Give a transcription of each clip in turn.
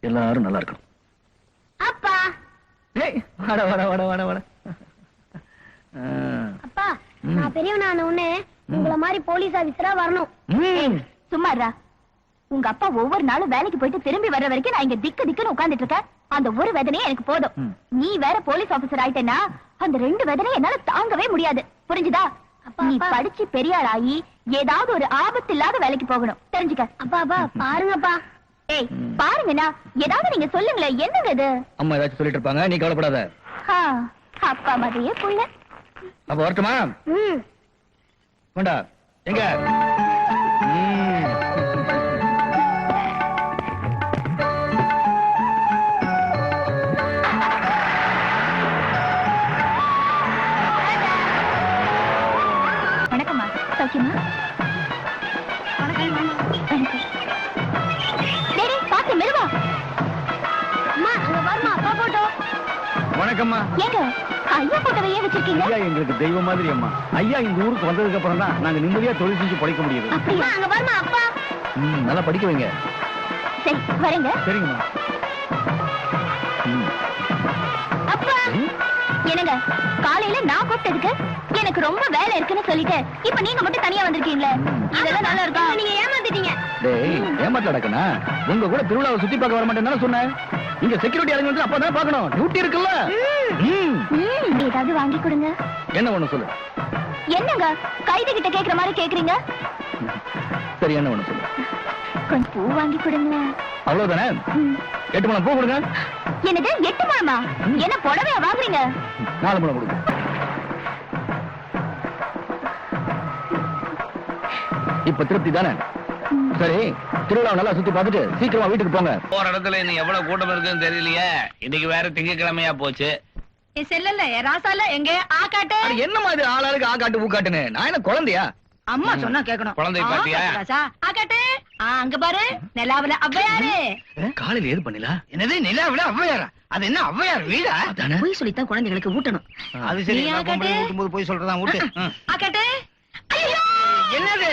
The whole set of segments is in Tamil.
எல்லாரும் நல்லா இருக்கணும். அப்பா வாட வாட வாட வாட வாட. அப்பா நான் பெரியவனான உடனே உங்கள மாதிரி போலீஸ் ஆபீசரா வரணும். சும்மாடா. உங்க அப்பா ஒவ்வொரு நாளும் வேலைக்கு போயிட்டு திரும்பி வர்ற வரைக்கும் நான் இங்க திக்கு திக்குன்னு உட்கார்ந்துட்டு இருக்கேன். அந்த ஒரு வேதனையே எனக்கு போதும். நீ வேற போலீஸ் ஆபீசர் ஆயிட்டேன்னா அந்த 2 வேதனையும் என்னால தாங்கவே முடியாது. புரிஞ்சுதா? நீ படிச்சு பெரிய ஆளாகி ஏதாவது ஒரு ஆபத்து இல்லாத வேலைக்கு போகணும். தெரிஞ்சுக்க. அப்பா அப்பா பாருங்கப்பா. ஏய் பாருங்கண்ணா, ஏதாவது நீங்க சொல்லுங்களேன். என்னங்க இது? அம்மா ஏதாச்சும் சொல்லிட்டு இருப்பாங்க, நீ கவலைப்படாத. அப்பா மாதிரியே புள்ள. அப்ப வரட்டுமா? வேண்டா எங்க? வணக்கம்மா. சௌக்கியமா? பாத்து மெதுவா. அம்மா அங்க பாருமா அப்பா போட்டோ. வணக்கம்மா. ஏங்க ஐயா போட்டோவையே வச்சிருக்கீங்க? ஐயா எங்களுக்கு தெய்வம் மாதிரி அம்மா. ஐயா இந்த ஊருக்கு வந்ததுக்கு அப்புறம் தான் நாங்க நிம்மதியா தொழில் செஞ்சு படிக்க முடியுது. அப்படியா? அங்க பாருமா அப்பா. நல்லா படிக்க வைங்க. சரி வரேங்க. சரிங்கம்மா. அப்பா என்னங்க காலையில நான் கூப்பிட்டதுக்கு எனக்கு ரொம்ப வேலை இருக்குன்னு சொல்லிட்டு இப்ப நீங்க மட்டும் தனியா வந்திருக்கீங்களே, இதெல்லாம் நல்லா இருக்கா? நீங்க ஏமாத்திட்டீங்க. டேய் ஏமாத்த நடக்கனா? உங்க கூட திருவிழாவை சுத்தி பார்க்க வர மாட்டேன்னு சொன்னேன். இங்க செக்யூரிட்டி ஆளுங்க வந்து அப்பதான் பார்க்கணும். டியூட்டி இருக்குல்ல. ஏதாவது வாங்கி கொடுங்க. என்ன ஒண்ணு சொல்லு. என்னங்க கைது கிட்ட கேக்குற மாதிரி கேக்குறீங்க? சரி என்ன ஒண்ணு சொல்லு. கொஞ்சம் பூ வாங்கி கொடுங்க. அவ்வளவுதானே? 8 முழம் பூ கொடுங்க. என்னது 8 முழமா? என்ன புடவையா வாங்குறீங்க? 4 முழம் கொடுங்க. இப்ப திருப்தி தானே? சரி திருவிழா நல்லா சுத்தி பார்த்துட்டு சீக்கிரமா வீட்டுக்கு போங்க. போற இடத்துல இன்னும் எவ்வளவு கூட்டம் இருக்குன்னு தெரியலையே. இன்னைக்கு வேற திங்கக்கிழமையா போச்சு. செல்லல ராசால எங்க ஆகாட்டு. என்ன மாதிரி ஆளாளுக்கு ஆகாட்டு ஊக்காட்டுன்னு? நான் என்ன குழந்தையா? அம்மா சொன்னா கேட்கணும். குழந்தை பாத்தியா? ஆகாட்டு அங்க பாரு நிலாவுல ஔவையாரு. காலையில ஏது பண்ணல? என்னது நிலாவில ஔவையாரா? அது என்ன ஔவையார் வீடா? போய் சொல்லித்தான் குழந்தைகளுக்கு ஊட்டணும். அது சரி. ஊட்டும் போது போய் சொல்றதா ஊட்டு. ஆகாட்டு என்னது?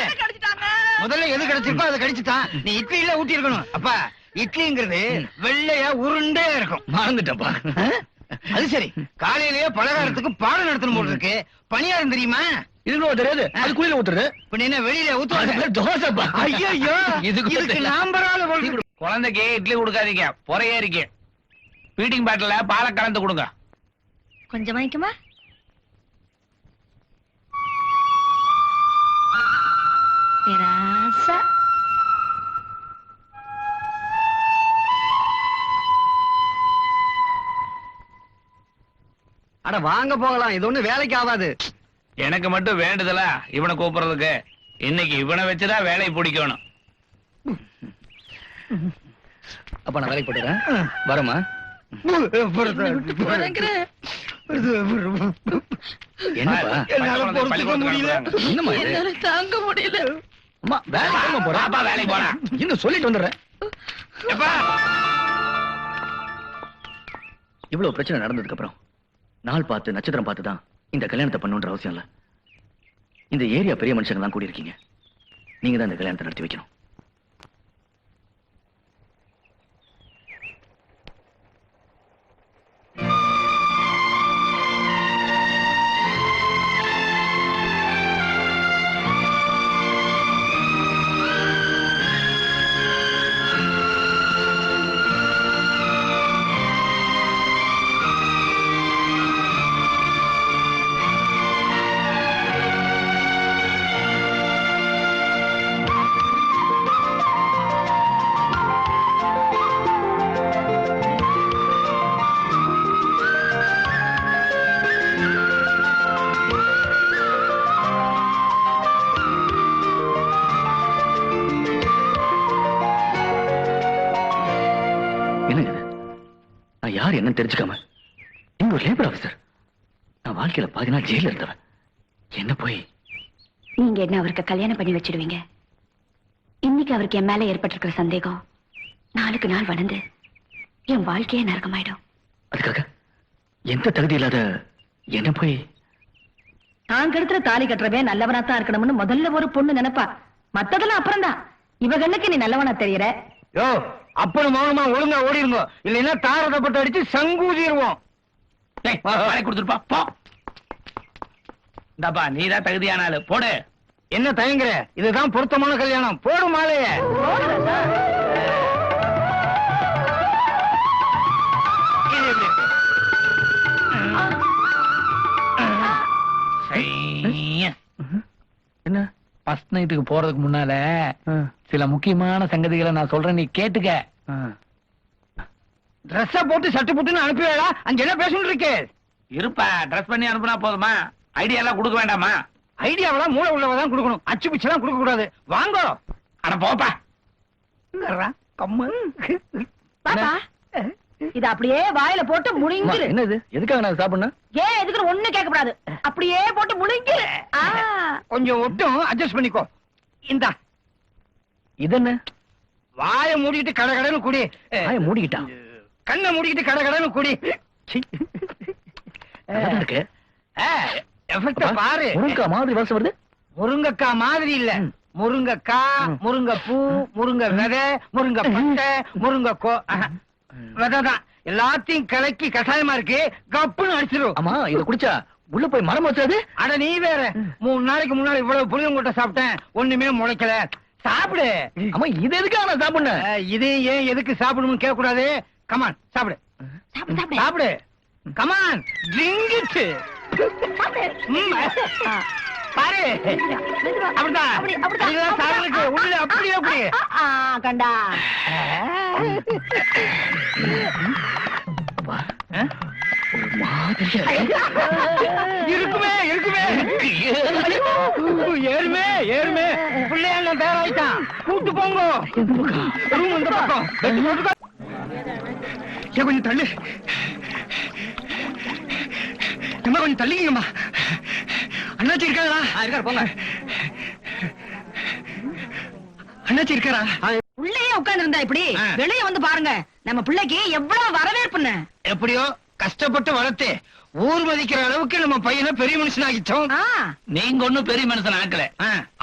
முதல்ல எது கிடைச்சிருக்கோ அதை கடிச்சுட்டான். நீ இட்லியில ஊட்டி இருக்கணும். அப்பா இட்லிங்கிறது வெள்ளையா உருண்டே இருக்கும். மறந்துட்டப்பா. அது சரி. காலையிலேயே பலகாரத்துக்கு பாடம் நடத்தணும் போல இருக்கு. பணியாரம் தெரியுமா? இதுக்கு தெரியாது. அது குளியில ஊத்துறது. இப்ப என்ன வெளியில ஊத்துவாங்க? தோசைப்பா. ஐயோ இதுக்கு நாம்பரால குழந்தைக்கு இட்லி கொடுக்காதீங்க. பொறையே இருக்கு. பீட்டிங் பாட்டில பாலை கலந்து கொடுங்க. கொஞ்சம் வாங்கிக்குமா? ராசா அட வாங்க போகலாம். இது ஒண்ணு வேலைக்கு ஆகாது. எனக்கு மட்டும் வேண்டுதலா இவனை கூப்பிடுறதுக்கு? இன்னைக்கு இவனை வச்சுதான் வேலையை பிடிக்கணும். அப்ப நான் வேலைக்கு போட்டுறேன். வரமா? தாங்க முடியல. வேலைக்கு போறேன். இன்னும் சொல்லிட்டு வந்துடுறேன். இவ்வளவு பிரச்சனை நடந்ததுக்கு அப்புறம் நாள் பார்த்து நட்சத்திரம் பார்த்து தான் இந்த கல்யாணத்தை பண்ணுன்ற அவசியம் இல்ல. இந்த ஏரியா பெரிய மனுஷங்க எல்லாம் கூடி இருக்கீங்க. நீங்க தான் இந்த கல்யாணத்தை நடத்தி வைக்கணும். யார் என்ன தெரிஞ்சுக்காம நீங்க ஒரு லேபர் ஆபீசர். நான் வாழ்க்கையில பாதி நாள் ஜெயில இருந்தவன். என்ன போய் நீங்க என்ன அவருக்கு கல்யாணம் பண்ணி வச்சிடுவீங்க? இன்னைக்கு அவருக்கு என் மேல ஏற்பட்டிருக்கிற சந்தேகம் நாளுக்கு நாள் வளர்ந்து என் வாழ்க்கையே நரகமாயிடும். அதுக்காக எந்த தகுதி இல்லாத என்ன போய் நான் கெடுத்துற தாலி கட்டுறவே நல்லவனா தான் இருக்கணும்னு முதல்ல ஒரு பொண்ணு நினைப்பா. மத்ததெல்லாம் அப்புறம் தான். இவ கண்ணுக்கு நீ நல்லவனா தெரியற. யோ அப்பனும் மௌனமா ஒழுங்கா ஓடிருங்க, இல்லைன்னா தாரதப்பட்டு அடிச்சு சங்கூதிடுவோம். கொடுத்துருப்பா போ. இந்தாப்பா நீதான் தகுதியான ஆளு, போடு. என்ன தயங்குற? இதுதான் பொருத்தமான கல்யாணம். போடு மாலைய. என்ன? ஃபர்ஸ்ட் நைட்டுக்கு போறதுக்கு முன்னால சில முக்கியமான சங்கதிகளை நான் சொல்றேன், நீ கேட்டுக்க. ட்ரெஸ்ஸ போட்டு சட்டு புட்டுன்னு அனுப்பிவேடா. அங்க என்ன பேசிட்டு இருக்கே? இருப்பா, ட்ரெஸ் பண்ணி அனுப்புனா போதுமா? ஐடியா எல்லாம் கொடுக்க வேண்டாமா? ஐடியாவெல்லாம் மூளை உள்ளவதான் கொடுக்கணும், அச்சு பிச்சு எல்லாம் கொடுக்க கூடாது. வாங்கோ. அட போப்பா. கம்மு. பாப்பா இது அப்படியே வாயில போட்டு முழுங்கிரு. என்னது? எதுக்காக நான் சாப்பிடணும்? ஏன் எதுக்கு ஒண்ணு கேட்க கூடாது, அப்படியே போட்டு முழுங்கிரு. கொஞ்சம் ஒட்டும், அட்ஜஸ்ட் பண்ணிக்கோ. இந்தா. இது என்ன? வாயை மூடிட்டு கடகடன்னு குடி. வாயை மூடிக்கிட்டா? கண்ணை மூடிக்கிட்டு கடகடன்னு குடி. நல்லா இருக்கு. எஃபெக்ட் பாரு. முருங்கக்காய் மாதிரி வாசம் வருது. முருங்கக்காய் மாதிரி இல்ல, முருங்கக்காய், முருங்கைப்பூ, முருங்கை விதை, முருங்கை பட்டை, முருங்கைக்கோ விதைதான். எல்லாத்தையும் கலக்கி கஷாயமா இருக்கு, கப்புன்னு அடிச்சிடும். ஆமா, இத குடிச்சா உள்ள போய் மரம் வச்சாது. அட நீ வேற, 3 நாளைக்கு முன்னாடி இவ்வளவு புளியங்கொட்டை சாப்பிட்டேன், ஒண்ணுமே முளைக்கல. சாப்பிடு. ஆமா, இது எதுக்காக நான் சாப்பிடணும்? இது ஏன் எதுக்கு சாப்பிடணும்னு கேட்க கூடாது. கமான் சாப்பிடு. சாப்பிடு. Come on drink it. பாரு, அப்படிதான் அப்படிதான் சாப்பிடுறதுக்கு உள்ள அப்படியே அப்படி கண்டா ஒரு மாதிரியா இருக்குமே இருக்குமே. ஏறுமே ஏறுமே. பிள்ளையாண்ட தயாராயிட்டான், கூட்டு போங்க. ரூம் இந்த பக்கம். கொஞ்சம் தள்ளு. கொஞ்சம் தள்ளிக்கங்கம்மா. அண்ணாச்சி இருக்காரா? இருக்காரு, போங்க. அண்ணாச்சி இருக்காரா? உள்ளேயே உட்கார்ந்து இருந்தா இப்படி வெளியே வந்து பாருங்க, நம்ம பிள்ளைக்கு எவ்வளவு வரவேற்புன்னு. எப்படியோ கஷ்டப்பட்டு வளர்த்து ஊர் மதிக்கிற அளவுக்கு நம்ம பையனை பெரிய மனுஷன் ஆகிட்டோம். நீங்க ஒண்ணும் பெரிய மனுஷன் ஆக்கல,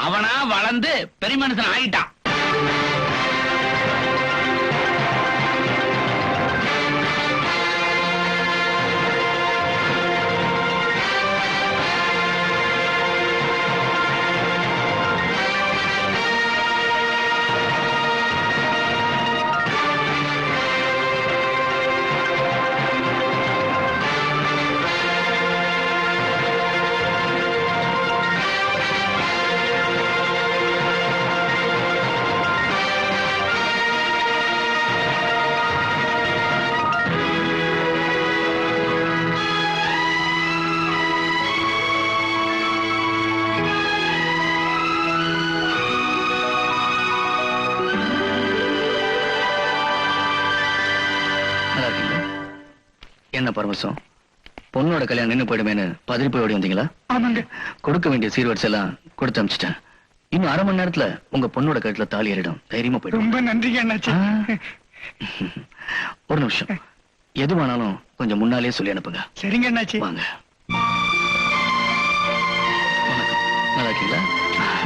அவனா வளர்ந்து பெரிய மனுஷன் ஆகிட்டான். என்ன பரமசம், பொண்ணோட கல்யாணம் நின்னு போயிடுமேனு பதறி போய் ஓடி வந்தீங்களா? ஆமாங்க. கொடுக்க வேண்டிய சீர்வரிசை எல்லாம் கொடுத்து அனுப்பிச்சிட்டேன். இன்னும் 1/2 மணி நேரத்துல உங்க பொண்ணோட கழுத்துல தாலி ஏறிடும். தைரியமா போயிடும். ரொம்ப நன்றிங்க அண்ணாச்சி. ஒரு நிமிஷம், எதுவானாலும் கொஞ்சம் முன்னாலே சொல்லி அனுப்புங்க. சரிங்க அண்ணாச்சி. வாங்க. வணக்கம். நல்லா இருக்கீங்களா?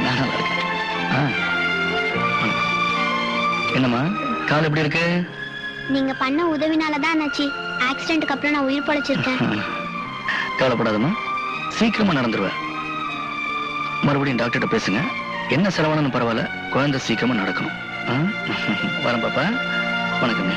நான் நல்லா இருக்கேன். வணக்கம். என்னம்மா, கால் எப்படி இருக்கு? நீங்க பண்ண உதவினாலதான் அண்ணாச்சி ஆக்சிடென்ட்க்கு அப்புறம் நான் உயிர் பழைச்சிருக்கேன். கவலைப்படாதம்மா, சீக்கிரமா நடந்துருவேன். மறுபடியும் டாக்டர்கிட்ட பேசுங்க. என்ன செலவானாலும் பரவாயில்ல, குழந்தை சீக்கிரமா நடக்கணும். வரேன் பாப்பா. வணக்கங்க.